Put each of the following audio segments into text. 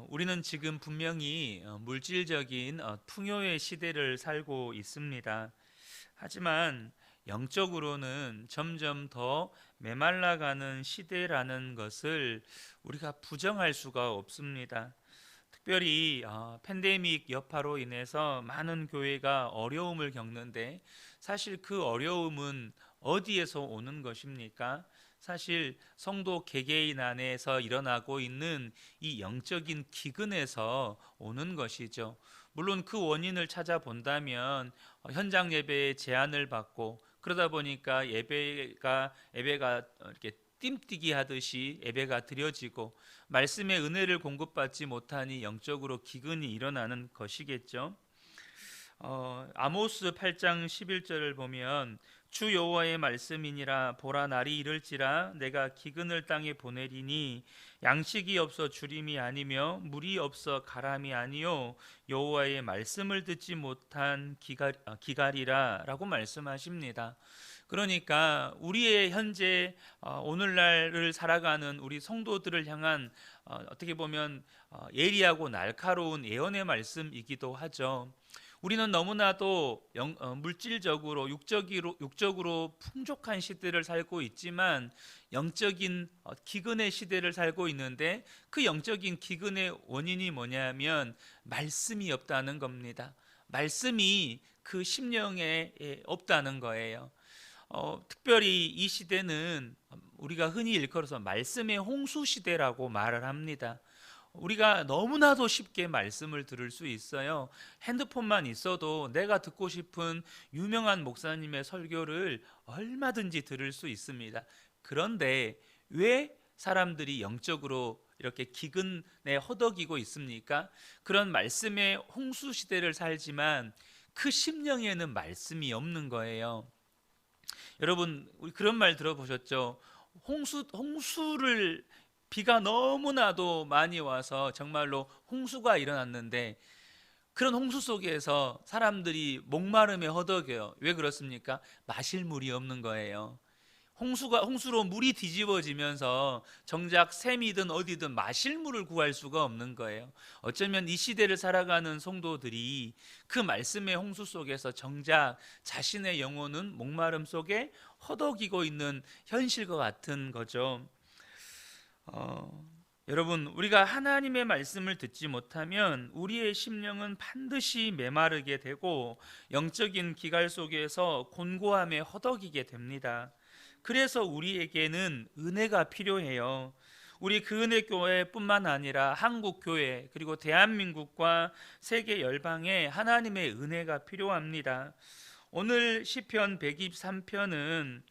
우리는 지금 분명히 물질적인 풍요의 시대를 살고 있습니다. 하지만 영적으로는 점점 더 메말라가는 시대라는 것을 우리가 부정할 수가 없습니다. 특별히 팬데믹 여파로 인해서 많은 교회가 어려움을 겪는데, 사실 그 어려움은 어디에서 오는 것입니까? 사실 성도 개개인 안에서 일어나고 있는 이 영적인 기근에서 오는 것이죠. 물론 그 원인을 찾아본다면 현장 예배에 제한을 받고, 그러다 보니까 예배가 이렇게 뜀뛰기 하듯이 예배가 드려지고, 말씀의 은혜를 공급받지 못하니 영적으로 기근이 일어나는 것이겠죠. 아모스 8장 11절을 보면, 주 여호와의 말씀이니라. 보라, 날이 이를지라 내가 기근을 땅에 보내리니 양식이 없어 주림이 아니며 물이 없어 가람이 아니요 여호와의 말씀을 듣지 못한 기갈이라 라고 말씀하십니다. 그러니까 우리의 현재 오늘날을 살아가는 우리 성도들을 향한 어떻게 보면 예리하고 날카로운 예언의 말씀이기도 하죠. 우리는 너무나도 물질적으로 육적으로 풍족한 시대를 살고 있지만, 영적인 기근의 시대를 살고 있는데, 그 영적인 기근의 원인이 뭐냐면 말씀이 없다는 겁니다. 말씀이 그 심령에 없다는 거예요. 특별히 이 시대는 우리가 흔히 일컬어서 말씀의 홍수 시대라고 말을 합니다. 우리가 너무나도 쉽게 말씀을 들을 수 있어요. 핸드폰만 있어도 내가 듣고 싶은 유명한 목사님의 설교를 얼마든지 들을 수 있습니다. 그런데 왜 사람들이 영적으로 이렇게 기근에 허덕이고 있습니까? 그런 말씀의 홍수 시대를 살지만 그 심령에는 말씀이 없는 거예요. 여러분, 우리 그런 말 들어보셨죠? 홍수를 비가 너무나도 많이 와서 정말로 홍수가 일어났는데, 그런 홍수 속에서 사람들이 목마름에 허덕여요. 왜 그렇습니까? 마실 물이 없는 거예요. 홍수로 물이 뒤집어지면서 정작 샘이든 어디든 마실 물을 구할 수가 없는 거예요. 어쩌면 이 시대를 살아가는 성도들이 그 말씀의 홍수 속에서 정작 자신의 영혼은 목마름 속에 허덕이고 있는 현실과 같은 거죠. 여러분, 우리가 하나님의 말씀을 듣지 못하면 우리의 심령은 반드시 메마르게 되고 영적인 기갈 속에서 곤고함에 허덕이게 됩니다. 그래서 우리에게는 은혜가 필요해요. 우리 그 은혜 교회뿐만 아니라 한국 교회, 그리고 대한민국과 세계 열방에 하나님의 은혜가 필요합니다. 오늘 시편 123편은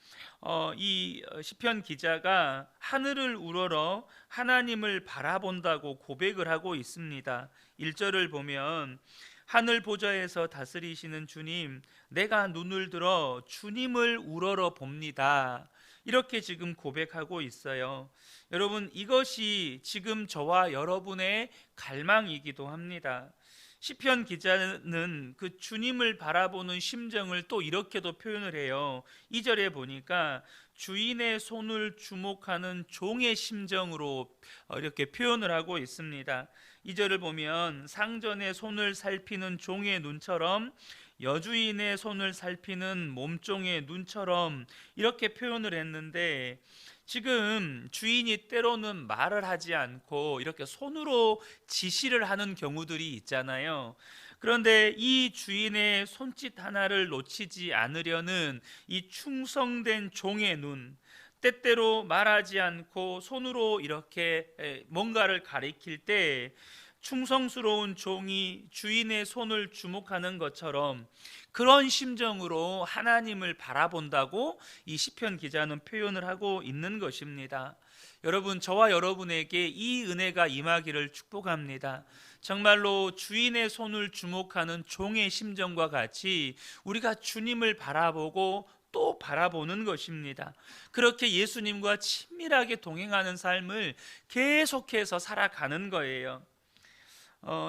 이 시편 기자가 하늘을 우러러 하나님을 바라본다고 고백을 하고 있습니다. 1절을 보면, 하늘 보좌에서 다스리시는 주님, 내가 눈을 들어 주님을 우러러 봅니다. 이렇게 지금 고백하고 있어요. 여러분, 이것이 지금 저와 여러분의 갈망이기도 합니다. 시편 기자는 그 주님을 바라보는 심정을 또 이렇게도 표현을 해요. 2절에 보니까 주인의 손을 주목하는 종의 심정으로 이렇게 표현을 하고 있습니다. 2절을 보면, 상전의 손을 살피는 종의 눈처럼, 여주인의 손을 살피는 몸종의 눈처럼, 이렇게 표현을 했는데, 지금 주인이 때로는 말을 하지 않고 이렇게 손으로 지시를 하는 경우들이 있잖아요. 그런데 이 주인의 손짓 하나를 놓치지 않으려는 이 충성된 종의 눈, 때때로 말하지 않고 손으로 이렇게 뭔가를 가리킬 때 충성스러운 종이 주인의 손을 주목하는 것처럼, 그런 심정으로 하나님을 바라본다고 이 시편 기자는 표현을 하고 있는 것입니다. 여러분, 저와 여러분에게 이 은혜가 임하기를 축복합니다. 정말로 주인의 손을 주목하는 종의 심정과 같이 우리가 주님을 바라보고 또 바라보는 것입니다. 그렇게 예수님과 친밀하게 동행하는 삶을 계속해서 살아가는 거예요.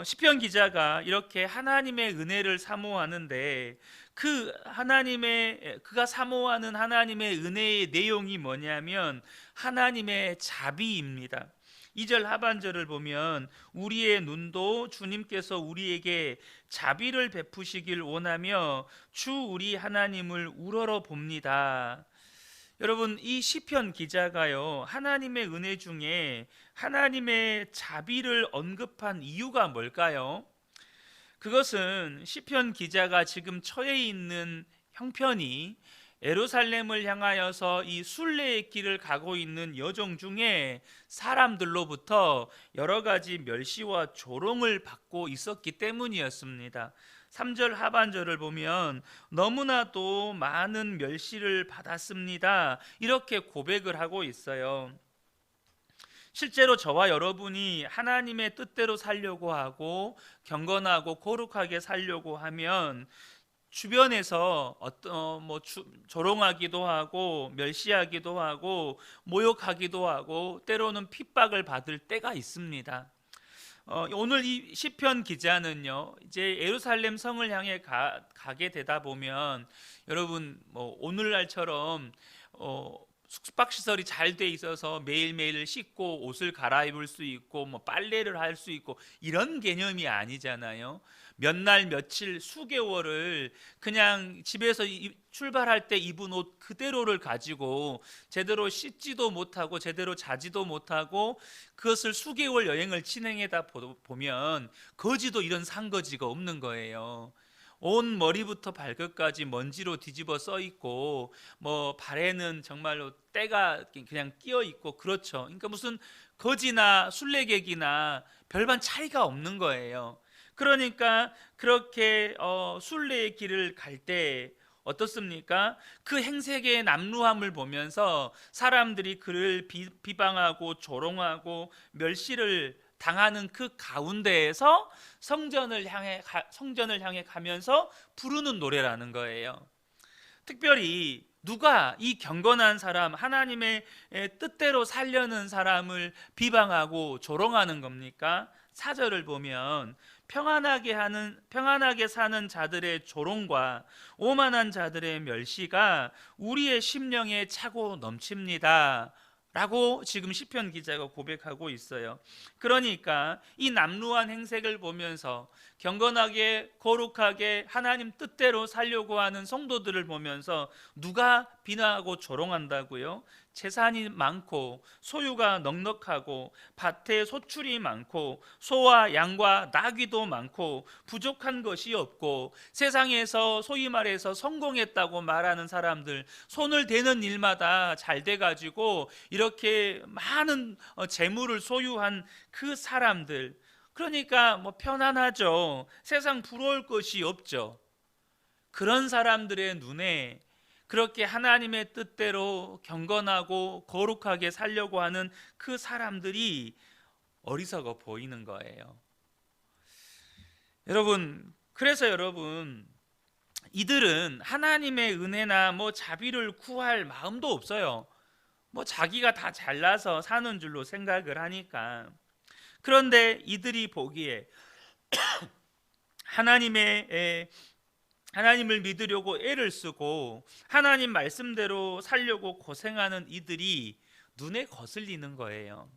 시편 기자가 이렇게 하나님의 은혜를 사모하는데, 그가 사모하는 하나님의 은혜의 내용이 뭐냐면 하나님의 자비입니다. 2절 하반절을 보면 우리의 눈도 주님께서 우리에게 자비를 베푸시길 원하며 주 우리 하나님을 우러러 봅니다. 여러분, 이 시편 기자가요, 하나님의 은혜 중에 하나님의 자비를 언급한 이유가 뭘까요? 그것은 시편 기자가 지금 처해 있는 형편이 예루살렘을 향하여서 이 순례의 길을 가고 있는 여정 중에 사람들로부터 여러 가지 멸시와 조롱을 받고 있었기 때문이었습니다. 3절 하반절을 보면 너무나도 많은 멸시를 받았습니다, 이렇게 고백을 하고 있어요. 실제로 저와 여러분이 하나님의 뜻대로 살려고 하고 경건하고 거룩하게 살려고 하면 주변에서 조롱하기도 하고 멸시하기도 하고 모욕하기도 하고 때로는 핍박을 받을 때가 있습니다. 오늘 이 시편 기자는요, 이제 예루살렘 성을 향해 가게 되다 보면 여러분 오늘날처럼 숙박시설이 잘 돼 있어서 매일매일 씻고 옷을 갈아입을 수 있고 빨래를 할 수 있고 이런 개념이 아니잖아요. 몇 날 며칠 수개월을 그냥 집에서 출발할 때 입은 옷 그대로를 가지고 제대로 씻지도 못하고 제대로 자지도 못하고 그것을 수개월 여행을 진행하다 보면 거지도 이런 상거지가 없는 거예요. 온 머리부터 발끝까지 먼지로 뒤집어 써 있고 발에는 정말로 때가 그냥 끼어 있고, 그렇죠. 그러니까 무슨 거지나 순례객이나 별반 차이가 없는 거예요. 그러니까 그렇게 순례의 길을 갈 때 어떻습니까? 그 행색의 남루함을 보면서 사람들이 그를 비방하고 조롱하고 멸시를 당하는 그 가운데에서 성전을 향해 가면서 부르는 노래라는 거예요. 특별히 누가 이 경건한 사람, 하나님의 뜻대로 살려는 사람을 비방하고 조롱하는 겁니까? 4절을 보면 평안하게 사는 자들의 조롱과 오만한 자들의 멸시가 우리의 심령에 차고 넘칩니다 라고 지금 시편 기자가 고백하고 있어요. 그러니까 이 남루한 행색을 보면서 경건하게 거룩하게 하나님 뜻대로 살려고 하는 성도들을 보면서 누가 비난하고 조롱한다고요? 재산이 많고 소유가 넉넉하고 밭에 소출이 많고 소와 양과 나귀도 많고 부족한 것이 없고 세상에서 소위 말해서 성공했다고 말하는 사람들, 손을 대는 일마다 잘 돼가지고 이렇게 많은 재물을 소유한 그 사람들, 그러니까 편안하죠. 세상 부러울 것이 없죠. 그런 사람들의 눈에 그렇게 하나님의 뜻대로 경건하고 거룩하게 살려고 하는 그 사람들이 어리석어 보이는 거예요. 그래서 여러분, 이들은 하나님의 은혜나 자비를 구할 마음도 없어요. 자기가 다 잘나서 사는 줄로 생각을 하니까. 그런데 이들이 보기에 하나님을 믿으려고 애를 쓰고 하나님 말씀대로 살려고 고생하는 이들이 눈에 거슬리는 거예요.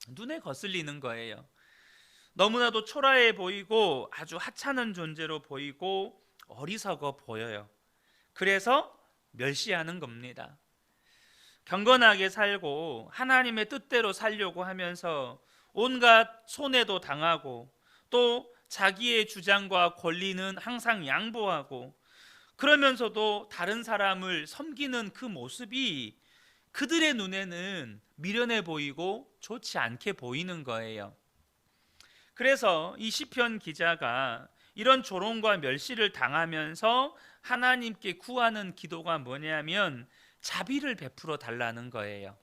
눈에 거슬리는 거예요. 너무나도 초라해 보이고 아주 하찮은 존재로 보이고 어리석어 보여요. 그래서 멸시하는 겁니다. 경건하게 살고 하나님의 뜻대로 살려고 하면서 온갖 손해도 당하고 또 자기의 주장과 권리는 항상 양보하고 그러면서도 다른 사람을 섬기는 그 모습이 그들의 눈에는 미련해 보이고 좋지 않게 보이는 거예요. 그래서 이 시편 기자가 이런 조롱과 멸시를 당하면서 하나님께 구하는 기도가 뭐냐면 자비를 베풀어 달라는 거예요.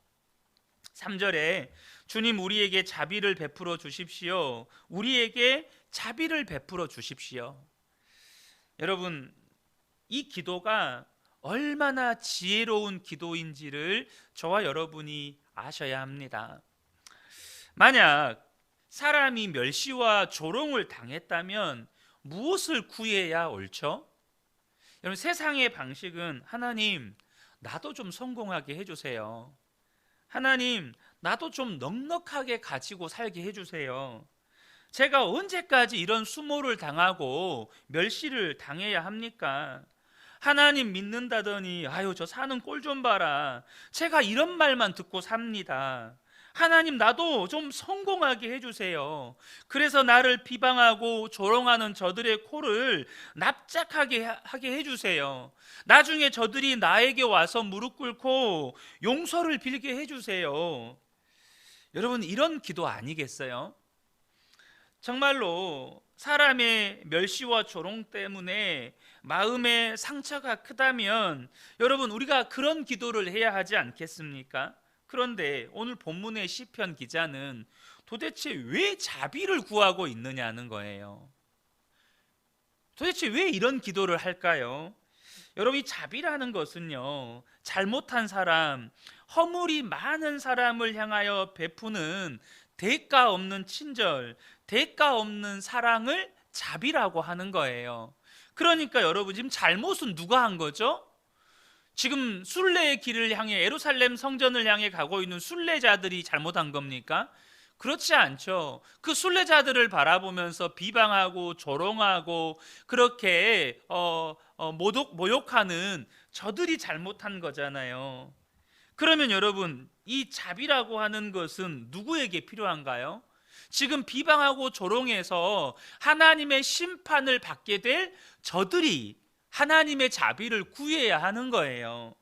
3절에 주님 우리에게 자비를 베풀어 주십시오. 우리에게 자비를 베풀어 주십시오. 여러분, 이 기도가 얼마나 지혜로운 기도인지를 저와 여러분이 아셔야 합니다. 만약 사람이 멸시와 조롱을 당했다면 무엇을 구해야 옳죠? 여러분, 세상의 방식은 하나님 나도 좀 성공하게 해주세요. 하나님 나도 좀 넉넉하게 가지고 살게 해주세요. 제가 언제까지 이런 수모를 당하고 멸시를 당해야 합니까? 하나님 믿는다더니 아유 저 사는 꼴 좀 봐라. 제가 이런 말만 듣고 삽니다. 하나님 나도 좀 성공하게 해주세요. 그래서 나를 비방하고 조롱하는 저들의 코를 납작하게 하게 해주세요. 나중에 저들이 나에게 와서 무릎 꿇고 용서를 빌게 해주세요. 여러분 이런 기도 아니겠어요? 정말로 사람의 멸시와 조롱 때문에 마음의 상처가 크다면 여러분 우리가 그런 기도를 해야 하지 않겠습니까? 그런데 오늘 본문의 시편 기자는 도대체 왜 자비를 구하고 있느냐는 거예요. 도대체 왜 이런 기도를 할까요? 여러분 이 자비라는 것은요, 잘못한 사람, 허물이 많은 사람을 향하여 베푸는 대가 없는 친절, 대가 없는 사랑을 자비라고 하는 거예요. 그러니까 여러분 지금 잘못은 누가 한 거죠? 지금 순례의 길을 향해 예루살렘 성전을 향해 가고 있는 순례자들이 잘못한 겁니까? 그렇지 않죠. 그 순례자들을 바라보면서 비방하고 조롱하고 그렇게 모욕하는 저들이 잘못한 거잖아요. 그러면 여러분 이 자비라고 하는 것은 누구에게 필요한가요? 지금 비방하고 조롱해서 하나님의 심판을 받게 될 저들이 하나님의 자비를 구해야 하는 거예요.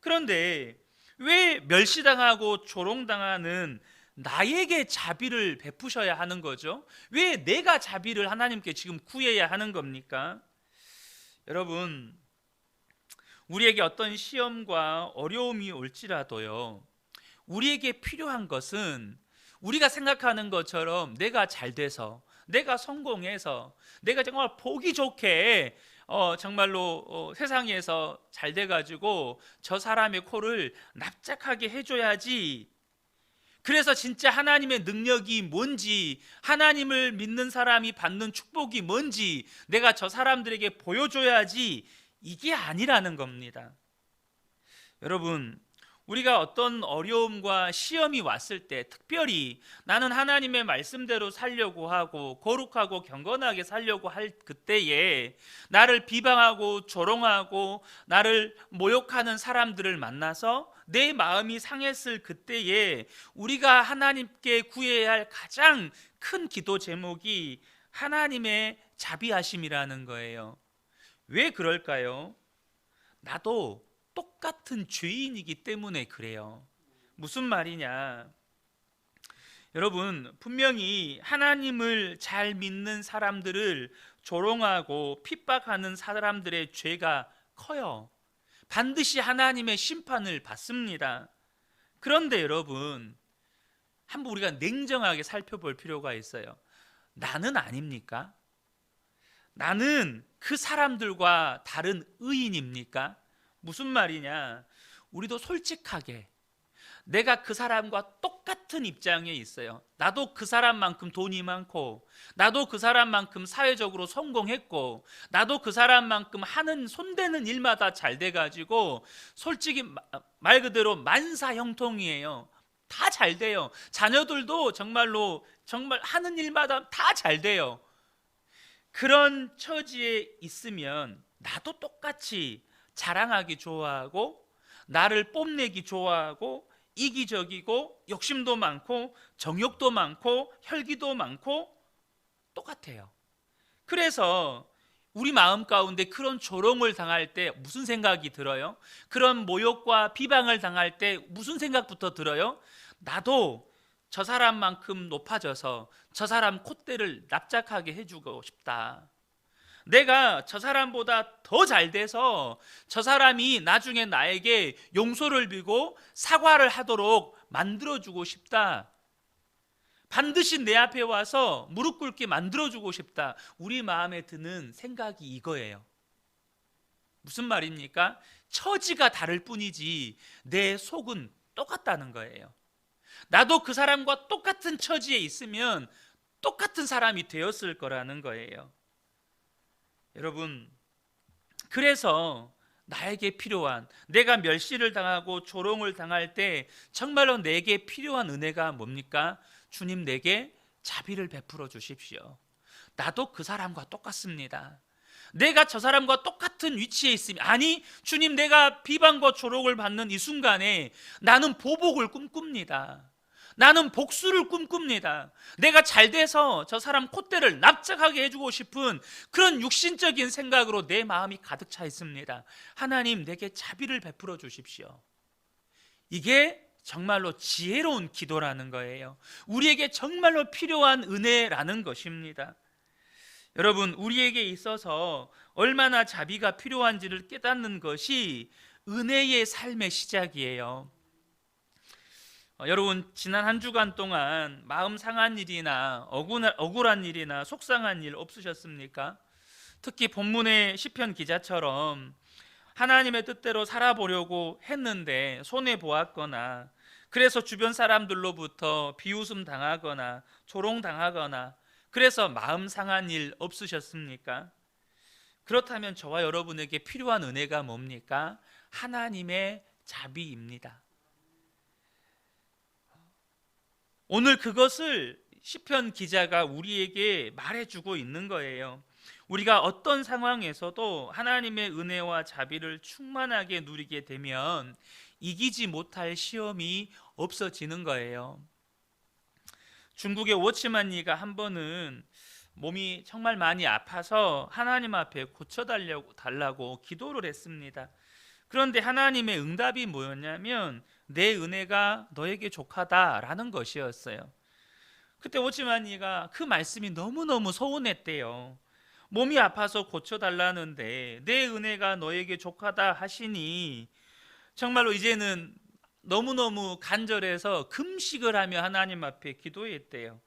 그런데 왜 멸시당하고 조롱당하는 나에게 자비를 베푸셔야 하는 거죠? 왜 내가 자비를 하나님께 지금 구해야 하는 겁니까? 여러분 우리에게 어떤 시험과 어려움이 올지라도요, 우리에게 필요한 것은 우리가 생각하는 것처럼 내가 잘 돼서, 내가 성공해서, 내가 정말 보기 좋게 정말로 세상에서 잘 돼가지고 저 사람의 코를 납작하게 해줘야지. 그래서 진짜 하나님의 능력이 뭔지, 하나님을 믿는 사람이 받는 축복이 뭔지 내가 저 사람들에게 보여줘야지, 이게 아니라는 겁니다. 여러분 우리가 어떤 어려움과 시험이 왔을 때 특별히 나는 하나님의 말씀대로 살려고 하고 거룩하고 경건하게 살려고 할 그때에 나를 비방하고 조롱하고 나를 모욕하는 사람들을 만나서 내 마음이 상했을 그때에 우리가 하나님께 구해야 할 가장 큰 기도 제목이 하나님의 자비하심이라는 거예요. 왜 그럴까요? 나도 똑같은 죄인이기 때문에 그래요. 무슨 말이냐? 여러분 분명히 하나님을 잘 믿는 사람들을 조롱하고 핍박하는 사람들의 죄가 커요. 반드시 하나님의 심판을 받습니다. 그런데 여러분 한번 우리가 냉정하게 살펴볼 필요가 있어요. 나는 아닙니까? 나는 그 사람들과 다른 의인입니까? 무슨 말이냐? 우리도 솔직하게 내가 그 사람과 똑같은 입장에 있어요. 나도 그 사람만큼 돈이 많고, 나도 그 사람만큼 사회적으로 성공했고, 나도 그 사람만큼 하는 손대는 일마다 잘 돼가지고 솔직히 말 그대로 만사형통이에요. 다 잘 돼요. 자녀들도 정말로 정말 하는 일마다 다 잘 돼요. 그런 처지에 있으면 나도 똑같이 자랑하기 좋아하고 나를 뽐내기 좋아하고 이기적이고 욕심도 많고 정욕도 많고 혈기도 많고 똑같아요. 그래서 우리 마음 가운데 그런 조롱을 당할 때 무슨 생각이 들어요? 그런 모욕과 비방을 당할 때 무슨 생각부터 들어요? 나도 저 사람만큼 높아져서 저 사람 콧대를 납작하게 해주고 싶다. 내가 저 사람보다 더 잘 돼서 저 사람이 나중에 나에게 용서를 빌고 사과를 하도록 만들어주고 싶다. 반드시 내 앞에 와서 무릎 꿇게 만들어주고 싶다. 우리 마음에 드는 생각이 이거예요. 무슨 말입니까? 처지가 다를 뿐이지 내 속은 똑같다는 거예요. 나도 그 사람과 똑같은 처지에 있으면 똑같은 사람이 되었을 거라는 거예요. 여러분 그래서 나에게 필요한, 내가 멸시를 당하고 조롱을 당할 때 정말로 내게 필요한 은혜가 뭡니까? 주님, 내게 자비를 베풀어 주십시오. 나도 그 사람과 똑같습니다. 내가 저 사람과 똑같은 위치에 있으면, 아니 주님, 내가 비방과 조롱을 받는 이 순간에 나는 보복을 꿈꿉니다. 나는 복수를 꿈꿉니다. 내가 잘 돼서 저 사람 콧대를 납작하게 해주고 싶은 그런 육신적인 생각으로 내 마음이 가득 차 있습니다. 하나님, 내게 자비를 베풀어 주십시오. 이게 정말로 지혜로운 기도라는 거예요. 우리에게 정말로 필요한 은혜라는 것입니다. 여러분, 우리에게 있어서 얼마나 자비가 필요한지를 깨닫는 것이 은혜의 삶의 시작이에요. 여러분, 지난 한 주간 동안 마음 상한 일이나 억울한 일이나 속상한 일 없으셨습니까? 특히 본문의 시편 기자처럼 하나님의 뜻대로 살아보려고 했는데 손해 보았거나, 그래서 주변 사람들로부터 비웃음 당하거나 조롱 당하거나, 그래서 마음 상한 일 없으셨습니까? 그렇다면 저와 여러분에게 필요한 은혜가 뭡니까? 하나님의 자비입니다. 오늘 그것을 시편 기자가 우리에게 말해주고 있는 거예요. 우리가 어떤 상황에서도 하나님의 은혜와 자비를 충만하게 누리게 되면 이기지 못할 시험이 없어지는 거예요. 중국의 워치만니가 한 번은 몸이 정말 많이 아파서 하나님 앞에 고쳐달라고 기도를 했습니다. 그런데 하나님의 응답이 뭐였냐면 내 은혜가 너에게 족하다라는 것이었어요. 그때 오지만이가 그 말씀이 너무너무 서운했대요. 몸이 아파서 고쳐달라는데 내 은혜가 너에게 족하다 하시니 정말로 이제는 너무너무 간절해서 금식을 하며 하나님 앞에 기도했대요.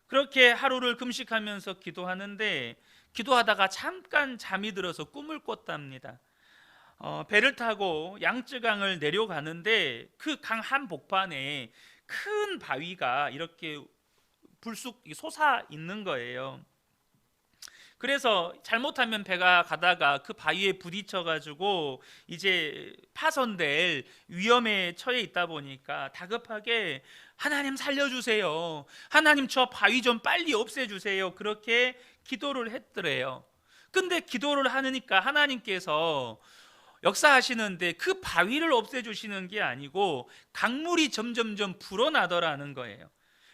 그렇게 하루를 금식하면서 기도하는데 기도하다가 잠깐 잠이 들어서 꿈을 꿨답니다. 배를 타고 양쯔강을 내려가는데 그 강 한복판에 큰 바위가 이렇게 불쑥 솟아 있는 거예요. 그래서 잘못하면 배가 가다가 그 바위에 부딪혀 가지고 이제 파손될 위험에 처해 있다 보니까 다급하게 하나님 살려주세요, 하나님 저 바위 좀 빨리 없애주세요, 그렇게 기도를 했더래요. 근데 기도를 하니까 하나님께서 역사하시는데 그 바위를 없애주시는 게 아니고 강물이 점점점 불어나더라는 거예요.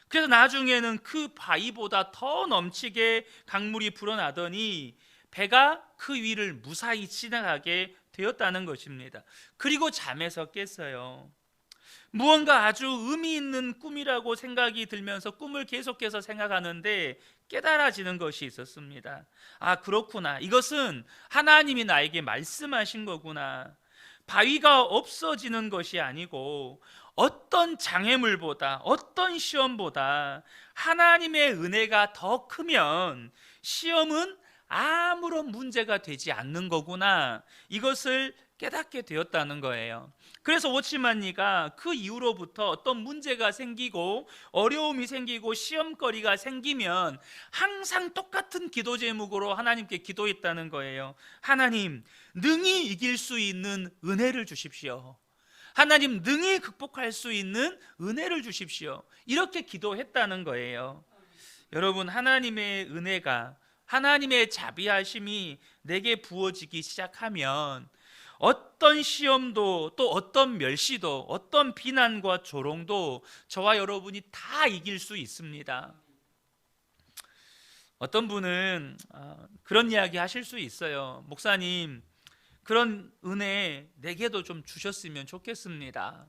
그래서 나중에는 그 바위보다 더 넘치게 강물이 불어나더니 배가 그 위를 무사히 지나가게 되었다는 것입니다. 그리고 잠에서 깼어요. 무언가 아주 의미 있는 꿈이라고 생각이 들면서 꿈을 계속해서 생각하는데 깨달아지는 것이 있었습니다. 아, 그렇구나, 이것은 하나님이 나에게 말씀하신 거구나. 바위가 없어지는 것이 아니고 어떤 장애물보다, 어떤 시험보다 하나님의 은혜가 더 크면 시험은 아무런 문제가 되지 않는 거구나, 이것을 깨닫게 되었다는 거예요. 그래서 오치만니가 그 이후로부터 어떤 문제가 생기고 어려움이 생기고 시험거리가 생기면 항상 똑같은 기도 제목으로 하나님께 기도했다는 거예요. 하나님, 능히 이길 수 있는 은혜를 주십시오. 하나님, 능히 극복할 수 있는 은혜를 주십시오. 이렇게 기도했다는 거예요. 여러분, 하나님의 은혜가, 하나님의 자비하심이 내게 부어지기 시작하면 어떤 시험도, 또 어떤 멸시도, 어떤 비난과 조롱도 저와 여러분이 다 이길 수 있습니다. 어떤 분은 그런 이야기 하실 수 있어요. 목사님, 그런 은혜 내게도 좀 주셨으면 좋겠습니다.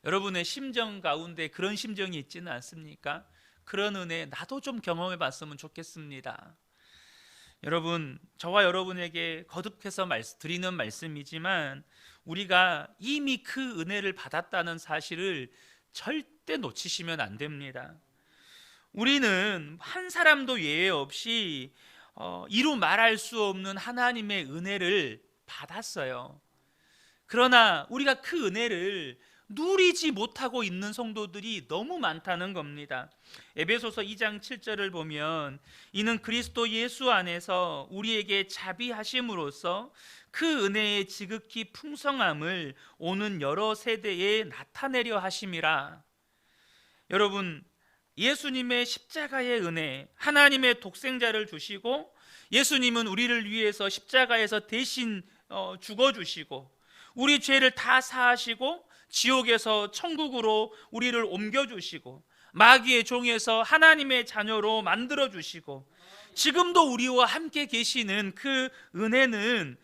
여러분의 심정 가운데 그런 심정이 있지는 않습니까? 그런 은혜 나도 좀 경험해 봤으면 좋겠습니다. 여러분, 저와 여러분에게 거듭해서 드리는 말씀이지만 우리가 이미 그 은혜를 받았다는 사실을 절대 놓치시면 안 됩니다. 우리는 한 사람도 예외 없이 이루 말할 수 없는 하나님의 은혜를 받았어요. 그러나 우리가 그 은혜를 누리지 못하고 있는 성도들이 너무 많다는 겁니다. 에베소서 2장 7절을 보면 이는 그리스도 예수 안에서 우리에게 자비하심으로써 그 은혜의 지극히 풍성함을 오는 여러 세대에 나타내려 하심이라. 여러분, 예수님의 십자가의 은혜, 하나님의 독생자를 주시고 예수님은 우리를 위해서 십자가에서 대신 죽어주시고 우리 죄를 다 사하시고 지옥에서 천국으로 우리를 옮겨주시고 마귀의 종에서 하나님의 자녀로 만들어주시고 지금도 우리와 함께 계시는 그 은혜는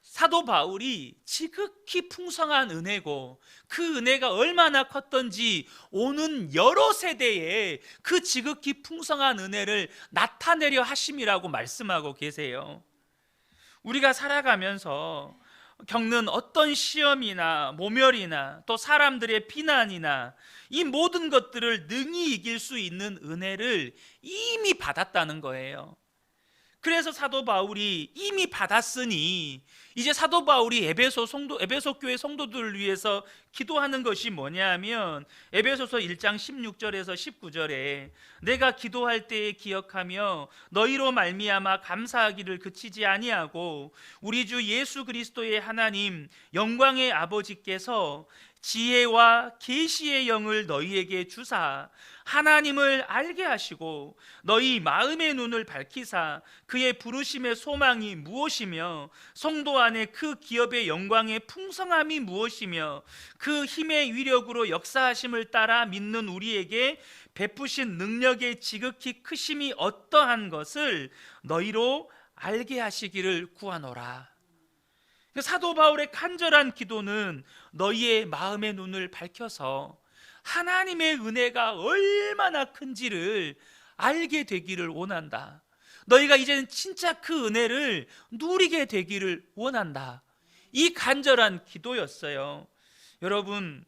사도 바울이 지극히 풍성한 은혜고 그 은혜가 얼마나 컸던지 오는 여러 세대에 그 지극히 풍성한 은혜를 나타내려 하심이라고 말씀하고 계세요. 우리가 살아가면서 겪는 어떤 시험이나 모멸이나 또 사람들의 비난이나 이 모든 것들을 능히 이길 수 있는 은혜를 이미 받았다는 거예요. 그래서 사도 바울이 이미 받았으니 이제 사도 바울이 에베소 교회 성도들을 위해서 기도하는 것이 뭐냐면 에베소서 1장 16절에서 19절에 내가 기도할 때에 기억하며 너희로 말미암아 감사하기를 그치지 아니하고 우리 주 예수 그리스도의 하나님 영광의 아버지께서 지혜와 계시의 영을 너희에게 주사 하나님을 알게 하시고 너희 마음의 눈을 밝히사 그의 부르심의 소망이 무엇이며 성도 안에 그 기업의 영광의 풍성함이 무엇이며 그 힘의 위력으로 역사하심을 따라 믿는 우리에게 베푸신 능력의 지극히 크심이 어떠한 것을 너희로 알게 하시기를 구하노라. 사도 바울의 간절한 기도는 너희의 마음의 눈을 밝혀서 하나님의 은혜가 얼마나 큰지를 알게 되기를 원한다. 너희가 이제는 진짜 그 은혜를 누리게 되기를 원한다. 이 간절한 기도였어요. 여러분,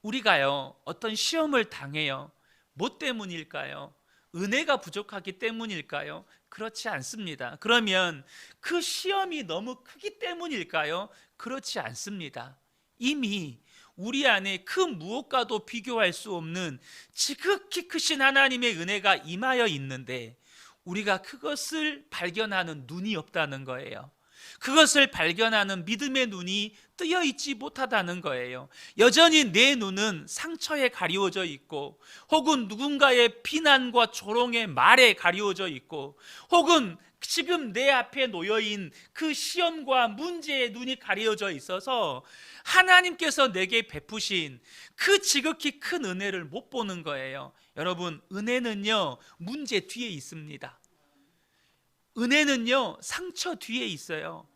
우리가요 어떤 시험을 당해요. 뭐 때문일까요? 은혜가 부족하기 때문일까요? 그렇지 않습니다. 그러면 그 시험이 너무 크기 때문일까요? 그렇지 않습니다. 이미 우리 안에 그 무엇과도 비교할 수 없는 지극히 크신 하나님의 은혜가 임하여 있는데 우리가 그것을 발견하는 눈이 없다는 거예요. 그것을 발견하는 믿음의 눈이 뜨여 있지 못하다는 거예요. 여전히 내 눈은 상처에 가리워져 있고 혹은 누군가의 비난과 조롱의 말에 가리워져 있고 혹은 지금 내 앞에 놓여있는 그 시험과 문제의 눈이 가려져 있어서 하나님께서 내게 베푸신 그 지극히 큰 은혜를 못 보는 거예요. 여러분, 은혜는요 문제 뒤에 있습니다. 은혜는요 상처 뒤에 있어요.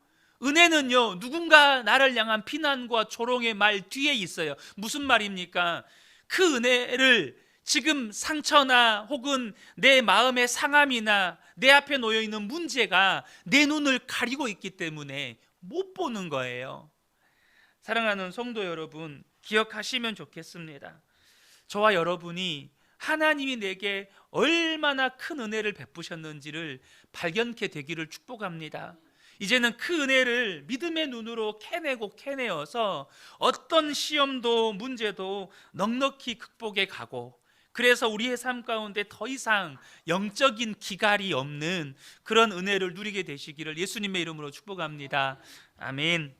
은혜는요 누군가 나를 향한 비난과 조롱의 말 뒤에 있어요. 무슨 말입니까? 그 은혜를 지금 상처나 혹은 내 마음의 상함이나 내 앞에 놓여있는 문제가 내 눈을 가리고 있기 때문에 못 보는 거예요. 사랑하는 성도 여러분, 기억하시면 좋겠습니다. 저와 여러분이 하나님이 내게 얼마나 큰 은혜를 베푸셨는지를 발견케 되기를 축복합니다. 이제는 그 은혜를 믿음의 눈으로 캐내어서 어떤 시험도 문제도 넉넉히 극복해 가고, 그래서 우리의 삶 가운데 더 이상 영적인 기갈이 없는 그런 은혜를 누리게 되시기를 예수님의 이름으로 축복합니다. 아멘.